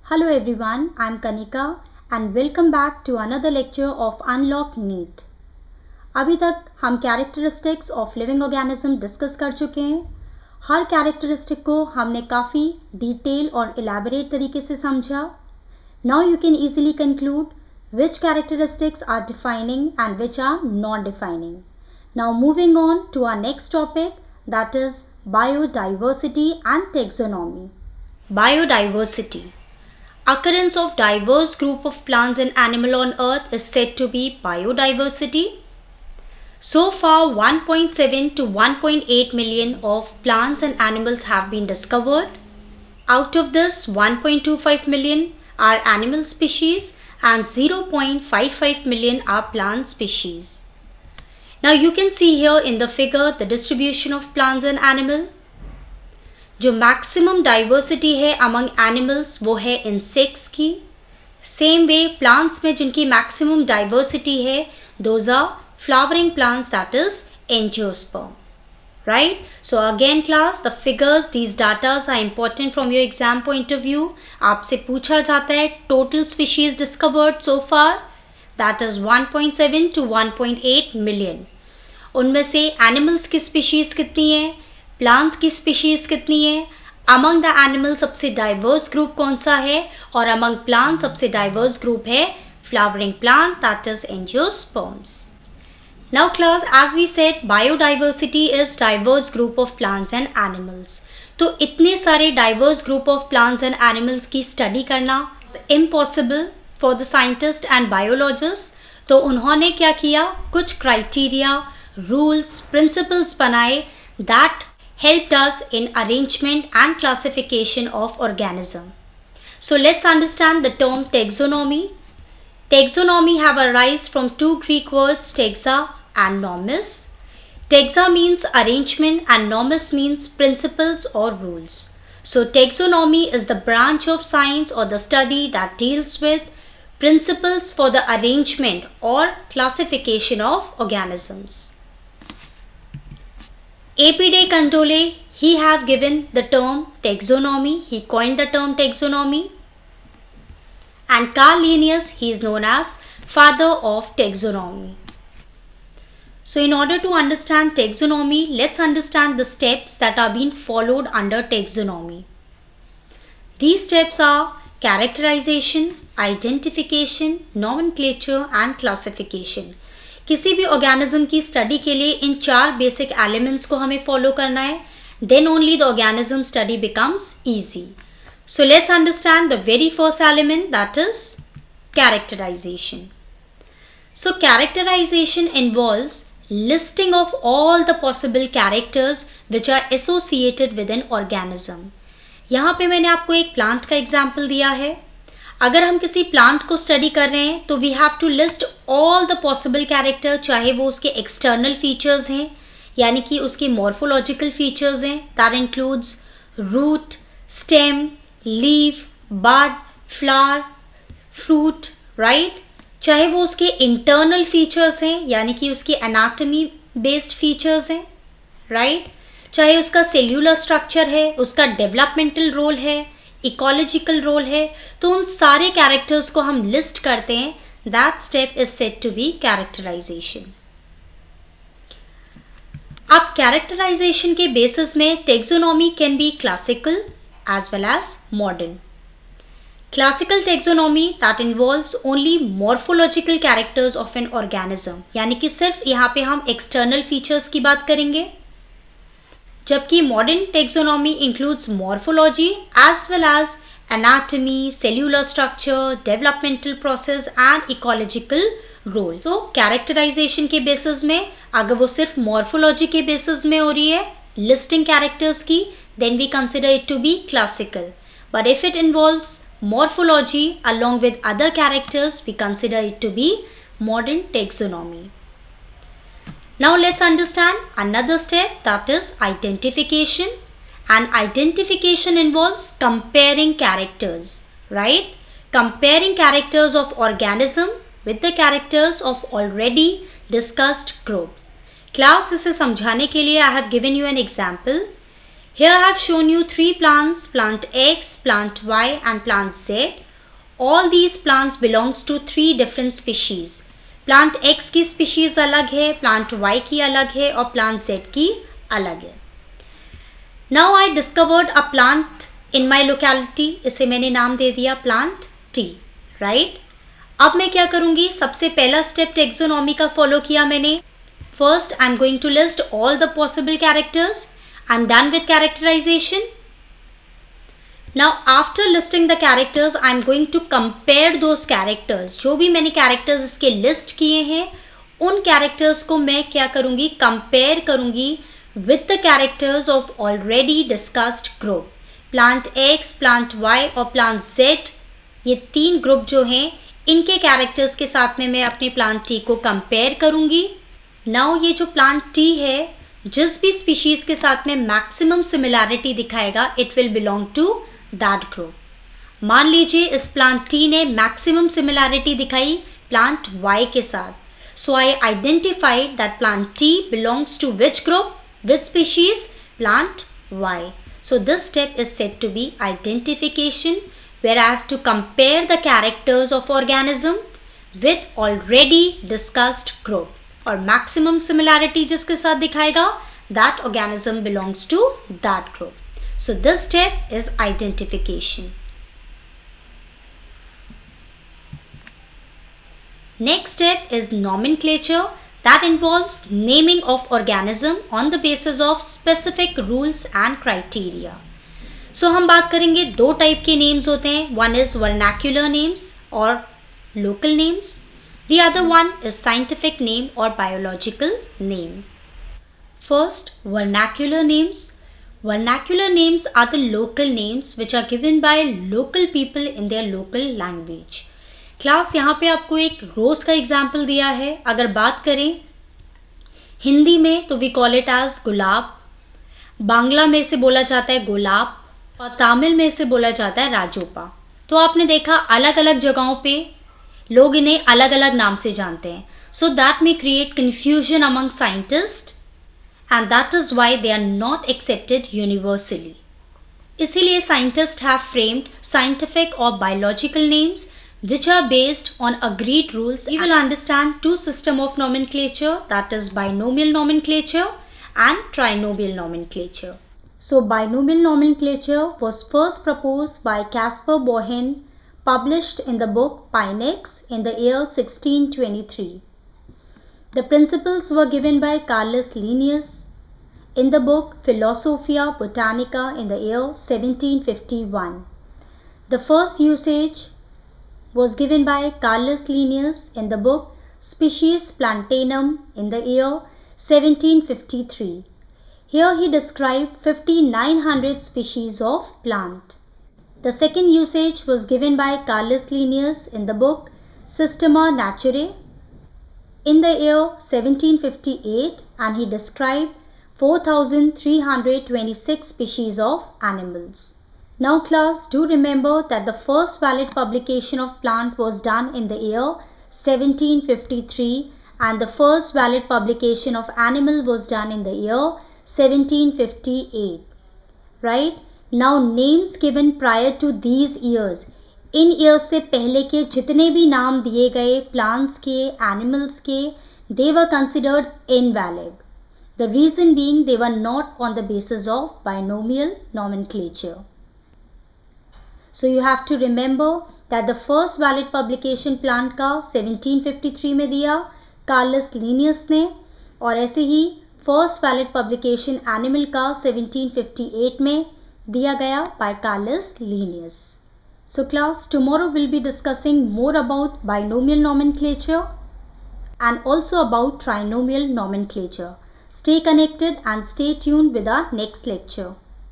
Hello everyone, I am Kanika and welcome back to another lecture of Unlock NEAT. अभी तक हम characteristics of living organism discuss कर चुके हैं। हर characteristic को हमने काफ़ी डिटेल और इलैबोरेट तरीके से समझा। Now you can easily conclude which characteristics are defining and which are non-defining. Now moving on to our next topic, that is biodiversity and taxonomy. Biodiversity. Occurrence of diverse group of plants and animal on earth is said to be biodiversity. So far 1.7 to 1.8 million of plants and animals have been discovered. Out of this 1.25 million are animal species and 0.55 million are plant species. Now you can see here in the figure the distribution of plants and animals. जो maximum diversity है among animals वो है insects की। Same way plants में जिनकी maximum diversity है those are flowering plants, that is angiosperm, right. So again class, the figures, these datas are important from your exam point of view. आपसे पूछा जाता है total species discovered so far, that is 1.7 to 1.8 million. उनमें से animals की species कितनी है, plants की स्पीशीज कितनी है, अमंग द एनिमल सबसे डाइवर्स ग्रुप कौन सा है, और अमंग प्लांट सबसे डाइवर्स ग्रुप है flowering plant, that is angiosperms. Now class, as we said, biodiversity is diverse group of plants and animals. तो इतने सारे diverse group of plants and animals की स्टडी करना impossible for the scientist and biologist. तो उन्होंने क्या किया, कुछ क्राइटेरिया, रूल्स, प्रिंसिपल्स बनाए that helped us in arrangement and classification of organism. So let's understand the term taxonomy. Taxonomy have arisen from two Greek words, taxa and nomis. Taxa means arrangement and nomis means principles or rules. So taxonomy is the branch of science or the study that deals with principles for the arrangement or classification of organisms. A.P. de Candolle, he has given the term taxonomy, he coined the term taxonomy, and Carl Linnaeus, he is known as father of taxonomy. So in order to understand taxonomy, let's understand the steps that are being followed under taxonomy. These steps are characterization, identification, nomenclature and classification. किसी भी organism की study के लिए इन चार basic elements को हमें follow करना है, then only the organism study becomes easy. So let's understand the very first element, that is characterization. So characterization involves listing of all the possible characters which are associated with an organism. यहाँ पे मैंने आपको एक plant का example दिया है। अगर हम किसी प्लांट को स्टडी कर रहे हैं तो we have to list all the possible character, चाहे वो उसके एक्सटर्नल फीचर्स हैं यानी कि उसकी मॉर्फोलॉजिकल फीचर्स हैं, that includes root, stem, leaf, bud, flower, fruit, right. चाहे वो उसके इंटरनल फीचर्स हैं यानी कि उसकी एनाटॉमी बेस्ड फीचर्स हैं, राइट। चाहे उसका सेल्यूलर स्ट्रक्चर है, उसका डेवलपमेंटल रोल है, इकोलॉजिकल रोल है, तो उन सारे कैरेक्टर्स को हम लिस्ट करते हैं। That step is said to be characterization. अब कैरेक्टराइजेशन के बेसिस में taxonomy can be classical as well as modern. Classical taxonomy that involves only morphological characters of an organism, यानी कि सिर्फ यहाँ पे हम एक्सटर्नल फीचर्स की बात करेंगे, जबकि modern taxonomy includes morphology as well as anatomy, cellular structure, developmental process and ecological role. तो कैरेक्टराइजेशन के बेसिस में अगर वो सिर्फ मॉर्फोलॉजी के बेसिस में हो रही है, लिस्टिंग कैरेक्टर्स की, then we consider it to be classical, but if it involves morphology along with other characters, we consider it to be modern taxonomy. Now let's understand another step, that is identification. And identification involves comparing characters, right? Comparing characters of organism with the characters of already discussed group. Class, इसे समझाने के लिए I have given you an example. Here I have shown you 3 plants, plant X, plant Y and plant Z. All these plants belongs to 3 different species. Plant X की species अलग है, plant Y की अलग है और plant Z की अलग है. Now I discovered a plant in my locality. इसे मैंने नाम दे दिया plant T, right? अब मैं क्या करूँगी? सबसे पहला स्टेप टेक्सोनॉमी का फॉलो किया मैंने. First, I am going to list all the possible characters. I am done with characterization. Now, after listing the characters, I am going to compare those characters. जो भी मैंने characters इसके list किए हैं, उन characters को मैं क्या करूँगी? Compare करूँगी with the characters of already discussed group. Plant X, Plant Y और Plant Z, ये 3 ग्रुप जो हैं, इनके characters के साथ में मैं अपने Plant T को compare करूँगी. Now ये जो Plant T है, जिस भी स्पीशीज के साथ में मैक्सिमम सिमिलैरिटी दिखाएगा, it will belong to that group. मान लीजिए इस प्लांट टी ने मैक्सिमम सिमिलैरिटी दिखाई प्लांट वाई के साथ. So I identified that plant T belongs to which group, which species, plant Y. So this step is said to be identification, where I have to compare the characters of organism with already discussed group. और maximum similarity जिसके साथ दिखाएगा, that organism belongs to that group. So this step is identification. Next step is nomenclature, that involves naming of organism on the basis of specific rules and criteria. So हम बात करेंगे 2 type के names होते हैं. One is vernacular names और local names. The other one is scientific name or biological name. First, vernacular names. Vernacular names are the local names which are given by local people in their local language. Class, यहाँ पे आपको एक रोज का example दिया है. अगर बात करें हिंदी में तो we call it as गुलाब, बांग्ला में से बोला जाता है गुलाब और तमिल में से बोला जाता है राजोपा. तो आपने देखा अलग अलग जगहों पे लोग इन्हें अलग अलग नाम से जानते हैं. So that may create confusion among scientist and that is why they are not accepted universally. इसीलिए साइंटिस्ट हैव फ्रेम्ड साइंटिफिक और biological names which are based on agreed rules. We will understand 2 systems of nomenclature, that is binomial nomenclature and trinomial nomenclature. So binomial nomenclature was first proposed by Caspar Bohen, published in the book Pinax in the year 1623. The principles were given by Carolus Linnaeus in the book Philosophia Botanica in the year 1751. The first usage was given by Carolus Linnaeus in the book Species Plantarum in the year 1753. Here he described 5,900 species of plant. The second usage was given by Carolus Linnaeus in the book Systema Naturae in the year 1758, and he described 4,326 species of animals. Now class, do remember that the first valid publication of plant was done in the year 1753 and the first valid publication of animal was done in the year 1758, right? Now names given prior to these years, in years से पहले के जितने भी नाम दिए गए plants के, animals के, they were considered invalid. The reason being they were not on the basis of binomial nomenclature. So you have to remember that the first valid publication plant का 1753 में दिया Carolus Linnaeus ने, और ऐसे ही first valid publication animal का 1758 में दिया गया by Carolus Linnaeus. So class, tomorrow we'll be discussing more about binomial nomenclature and also about trinomial nomenclature. Stay connected and stay tuned with our next lecture.